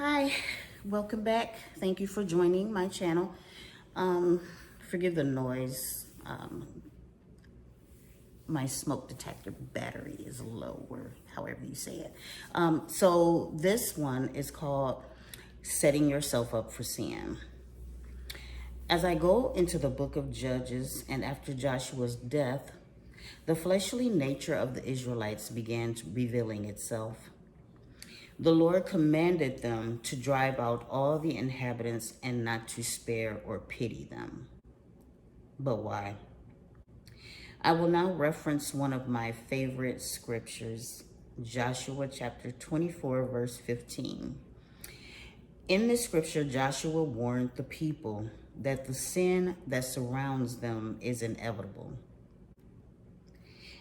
Hi, welcome back. Thank you for joining my channel. Forgive the noise. My smoke detector battery is low, or however you say it. So this one is called Setting Yourself Up for Sin. As I go into the book of Judges, and after Joshua's death, the fleshly nature of the Israelites began revealing itself. The Lord commanded them to drive out all the inhabitants and not to spare or pity them. But why? I will now reference one of my favorite scriptures, Joshua chapter 24, verse 15. In this scripture, Joshua warned the people that the sin that surrounds them is inevitable.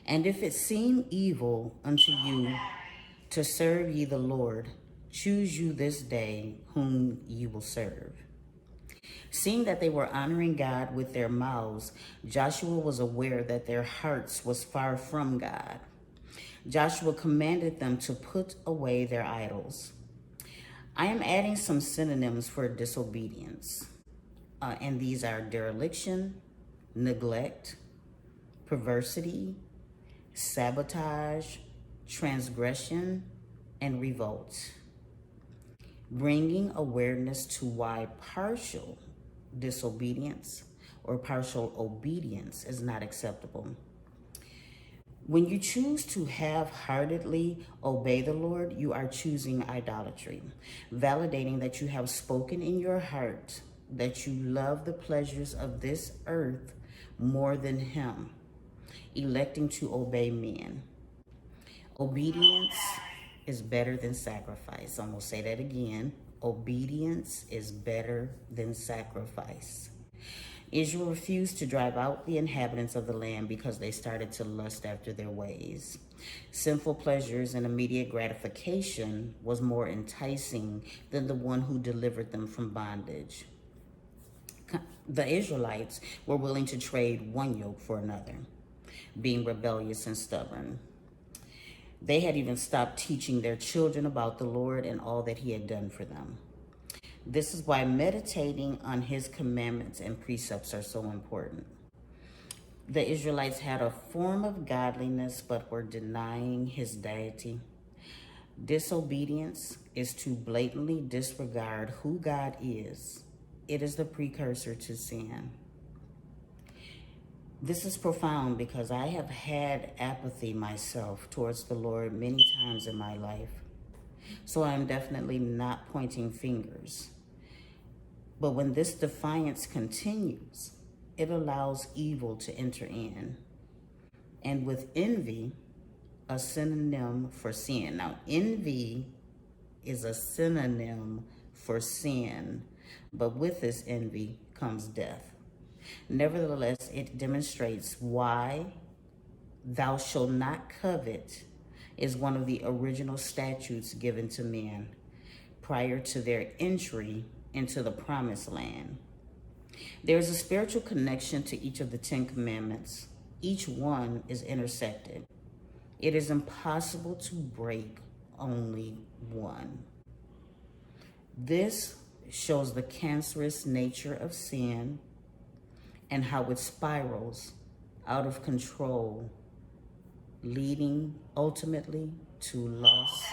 And if it seem evil unto you to serve ye the Lord, choose you this day whom ye will serve. Seeing that they were honoring God with their mouths, Joshua was aware that their hearts was far from God. Joshua commanded them to put away their idols. I am adding some synonyms for disobedience, and these are dereliction, neglect, perversity, sabotage, transgression, and revolt. Bringing awareness to why partial disobedience or partial obedience is not acceptable. When you choose to half-heartedly obey the Lord, you are choosing idolatry, validating that you have spoken in your heart that you love the pleasures of this earth more than Him, electing to obey men. Obedience is better than sacrifice. I'm going to say that again. Obedience is better than sacrifice. Israel refused to drive out the inhabitants of the land because they started to lust after their ways. Sinful pleasures and immediate gratification was more enticing than the one who delivered them from bondage. The Israelites were willing to trade one yoke for another, being rebellious and stubborn. They had even stopped teaching their children about the Lord and all that He had done for them. This is why meditating on His commandments and precepts are so important. The Israelites had a form of godliness, but were denying His deity. Disobedience is to blatantly disregard who God is. It is the precursor to sin. This is profound because I have had apathy myself towards the Lord many times in my life. So I am definitely not pointing fingers. But when this defiance continues, it allows evil to enter in. And with envy, a synonym for sin. Now, envy is a synonym for sin, but with this envy comes death. Nevertheless, it demonstrates why thou shalt not covet is one of the original statutes given to men prior to their entry into the promised land. There is a spiritual connection to each of the 10 commandments. Each one is intersected. It is impossible to break only one. This shows the cancerous nature of sin and how it spirals out of control, leading ultimately to loss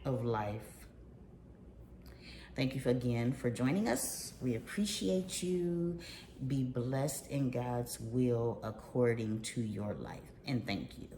of life. Thank you again for joining us. We appreciate you. Be blessed in God's will according to your life. And thank you.